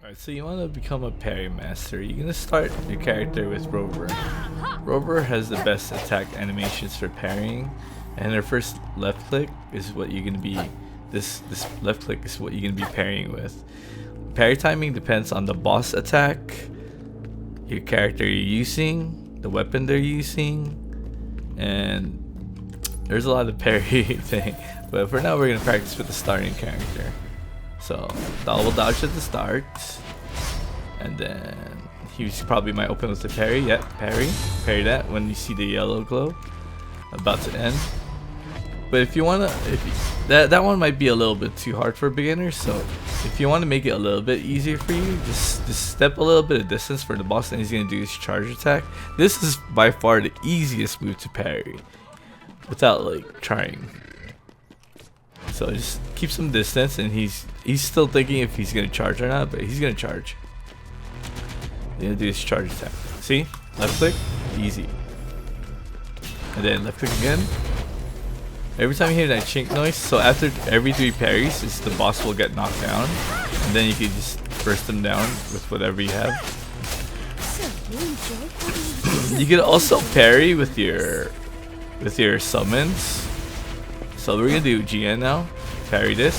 Alright, so you want to become a parry master. You're going to start your character with Rover. Rover has the best attack animations for parrying, and her first left click is what you're going to be, this left click is what you're going to be parrying with. Parry timing depends on the boss attack, your character you're using, the weapon they're using, and there's a lot of parry thing. But for now we're going to practice with the starting character. So double dodge at the start, and then he probably might open with the parry. Yep, parry that when you see the yellow glow about to end. But if you wanna, that one might be a little bit too hard for beginners. So if you want to make it a little bit easier for you, just step a little bit of distance for the boss, and he's gonna do his charge attack. This is by far the easiest move to parry without like trying. So just keep some distance, and he's still thinking if he's gonna charge or not, but he's gonna charge. He's gonna do his charge attack. See? Left click, easy. And then left click again. Every time you hear that chink noise, so after every 3 parries, the boss will get knocked down, and then you can just burst him down with whatever you have. You can also parry with your summons. So we're gonna do GN now. Parry this.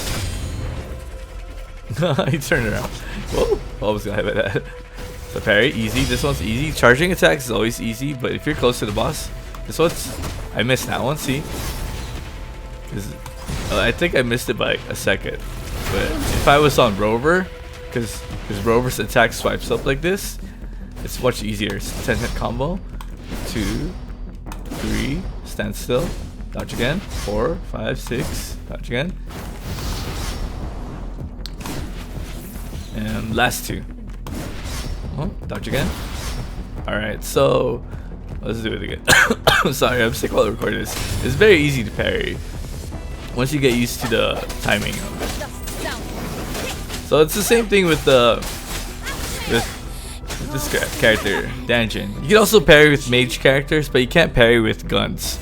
He turned around. Whoa! I was gonna have that. So parry, easy. This one's easy. Charging attacks is always easy, but if you're close to the boss, this one's. I missed that one. See? I think I missed it by a second. But if I was on Rover, because Rover's attack swipes up like this, it's much easier. It's a 10-hit combo. 2, 3, stand still. Dodge again. 4, 5, 6. Dodge again. And last 2. Oh, dodge again. Alright, so let's do it again. Sorry, I'm sick while I record this. It's very easy to parry once you get used to the timing of it. So it's the same thing with this character, Danjin. You can also parry with mage characters, but you can't parry with guns.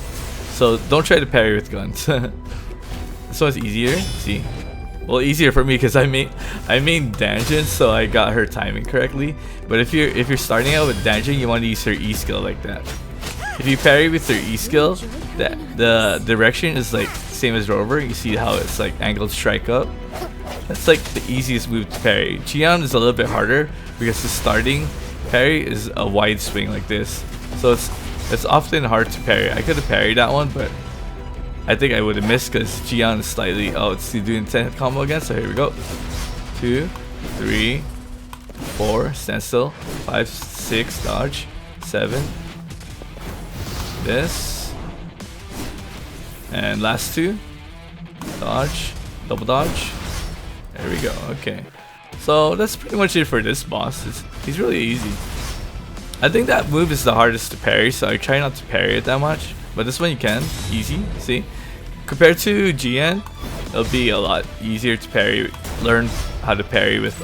So don't try to parry with guns. This one's easier. See, well, easier for me because I made Danjin, so I got her timing correctly. But if you're starting out with Danjin, you want to use her E skill like that. If you parry with her E skill, the direction is like same as Rover. You see how it's like angled strike up. That's like the easiest move to parry. Jian is a little bit harder because the starting parry is a wide swing like this. So it's often hard to parry. I could have parried that one, but I think I would have missed because Jian is slightly. Oh, it's doing 10-hit combo again. So here we go. 2, 3, 4, stand still. 5, 6, dodge. 7. This. And last 2. Dodge. Double dodge. There we go. Okay. So that's pretty much it for this boss. He's really easy. I think that move is the hardest to parry, so I try not to parry it that much. But this one you can. Easy. See? Compared to GN, it'll be a lot easier to parry. Learn how to parry with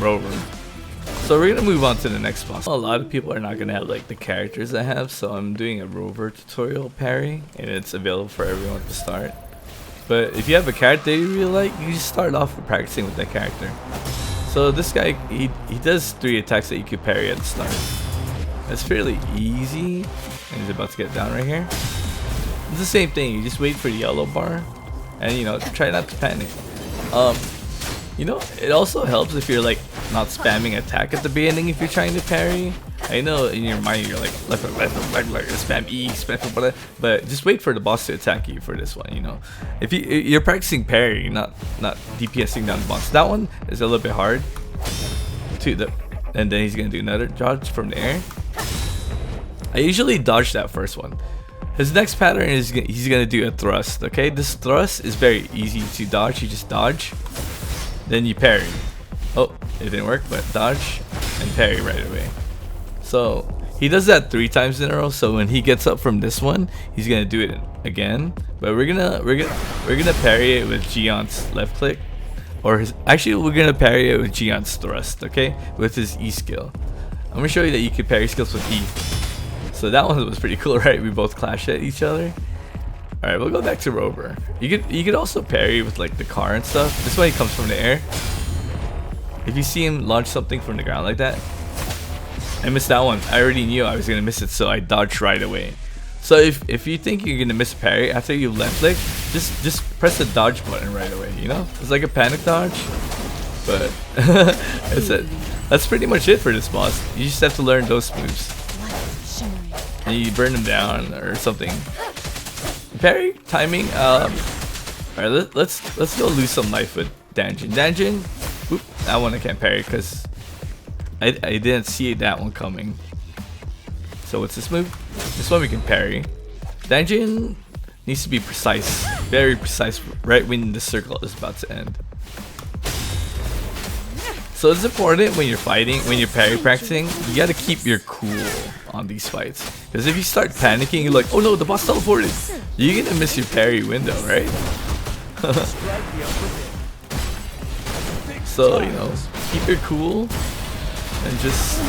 Rover. So we're gonna move on to the next boss. A lot of people are not gonna have like the characters I have, so I'm doing a Rover tutorial parry, and it's available for everyone to start. But if you have a character you really like, you just start off with practicing with that character. So this guy, he does 3 attacks that you can parry at the start. That's fairly easy. And he's about to get down right here. It's the same thing. You just wait for the yellow bar, and you know, try not to panic. You know, it also helps if you're like not spamming attack at the beginning if you're trying to parry. I know in your mind you're like left, spam E, spam blah, but just wait for the boss to attack you for this one. You know, if you're practicing parry, not DPSing down the boss. That one is a little bit hard. And then he's gonna do another dodge from the air. I usually dodge that first one. His next pattern is he's gonna do a thrust. Okay, this thrust is very easy to dodge. You just dodge, then you parry. Oh, it didn't work, but dodge and parry right away. So he does that 3 times in a row. So when he gets up from this one, he's gonna do it again. But we're gonna parry it with Jian's left click, or actually we're gonna parry it with Jian's thrust. Okay, with his E skill. I'm gonna show you that you can parry skills with E. So that one was pretty cool, right? We both clash at each other. All right, we'll go back to Rover. You could also parry with like the car and stuff. This way he comes from the air. if you see him launch something from the ground like that, I missed that one. I already knew I was gonna miss it, so I dodged right away. So if you think you're gonna miss a parry after you left click, just press the dodge button right away. You know, it's like a panic dodge, but that's pretty much it for this boss. You just have to learn those moves, and you burn them down or something. Parry timing. Alright, let's go lose some life with Danjin. Oop, that one I can't parry because I didn't see that one coming. So what's this move? This one we can parry. Danjin needs to be precise, very precise, right when the circle is about to end. So it's important when you're fighting, when you're parry practicing, you gotta keep your cool on these fights. Because if you start panicking, you're like, oh no, the boss teleported. You're gonna miss your parry window, right? So, you know, keep your cool and just...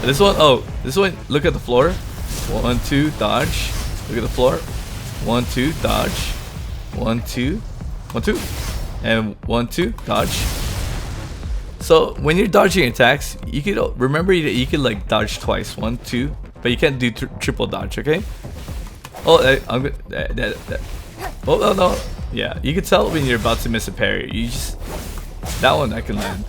This one, look at the floor. 1, 2, dodge. Look at the floor. 1, 2, dodge. 1, 2, 1, 2. And 1, 2, dodge. So when you're dodging attacks, you can remember that you can like dodge twice. 1, 2, but you can't do triple dodge, okay? Oh, I'm good. Oh no. Yeah, you can tell when you're about to miss a parry. You just... That one I can land.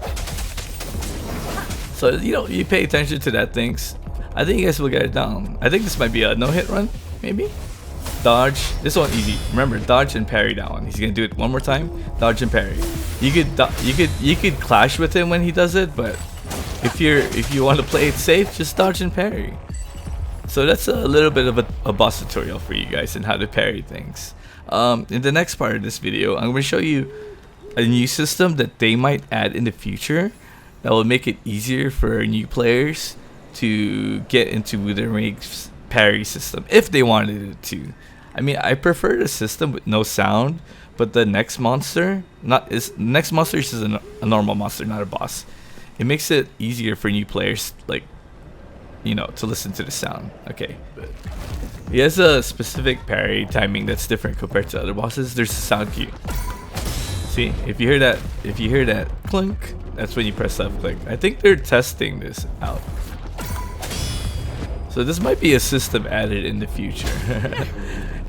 So, you know, you pay attention to that things. I think you guys will get it down. I think this might be a no-hit run, maybe? Dodge. This one easy. Remember, dodge and parry that one. He's gonna do it one more time. Dodge and parry. You could clash with him when he does it, but if you want to play it safe, just dodge and parry. So that's a little bit of a boss tutorial for you guys and how to parry things. In the next part of this video, I'm gonna show you a new system that they might add in the future that will make it easier for new players to get into Wuthering's parry system if they wanted it to. I mean, I prefer the system with no sound, but the next monster is a normal monster, not a boss. It makes it easier for new players, like, you know, to listen to the sound. Okay, he has a specific parry timing that's different compared to other bosses. There's a sound cue. See, if you hear that clunk, that's when you press left click. I think they're testing this out. So this might be a system added in the future.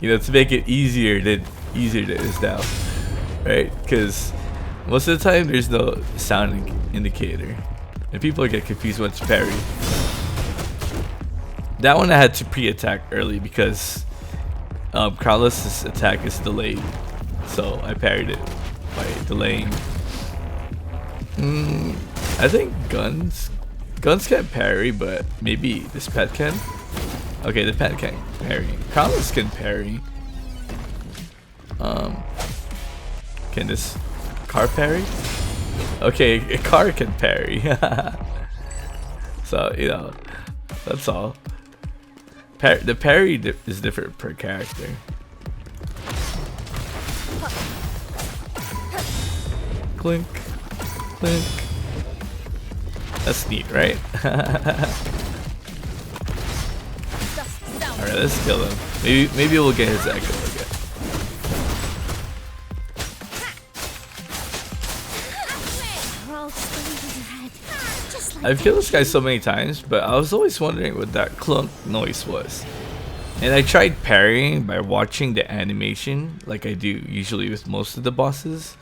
You know, to make it easier than it is now, right? Because most of the time there's no sound indicator, and people get confused when it's parry. That one I had to pre-attack early because Crownless' attack is delayed, so I parried it by delaying. I think guns can't parry, but maybe this pet can. Okay, the pet can't parry. Crownless can parry. Can this car parry? Okay, a car can parry. So, you know, that's all. The parry is different per character. Clink, clink. That's neat, right? Alright, let's kill him. Maybe we'll get his echo again. I've killed this guy so many times, but I was always wondering what that clunk noise was. And I tried parrying by watching the animation, like I do usually with most of the bosses.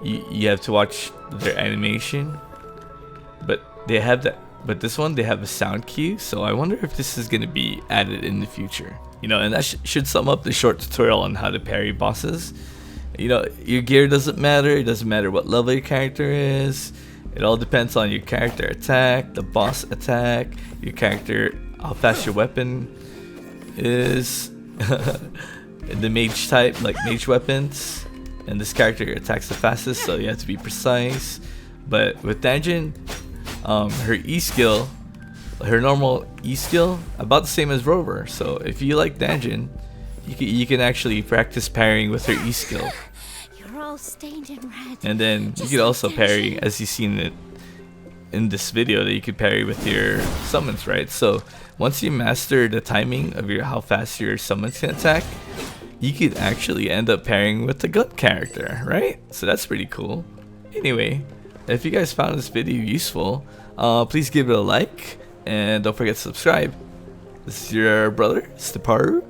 You have to watch their animation, but they have that. But this one, they have a sound cue, so I wonder if this is going to be added in the future. You know, and that should sum up the short tutorial on how to parry bosses. You know, your gear doesn't matter. It doesn't matter what level your character is. It all depends on your character attack, the boss attack, your character, how fast your weapon is, the mage type, like mage weapons. And this character attacks the fastest, so you have to be precise. But with Danjin, her E skill, her normal E skill, about the same as Rover. So if you like Danjin, you can actually practice parrying with her E skill. And then you could also parry, as you've seen it in this video, that you could parry with your summons, right? So once you master the timing of how fast your summons can attack, you could actually end up parrying with the gun character, right? So that's pretty cool. Anyway, If you guys found this video useful, please give it a like and don't forget to subscribe. This is your brother Steparu,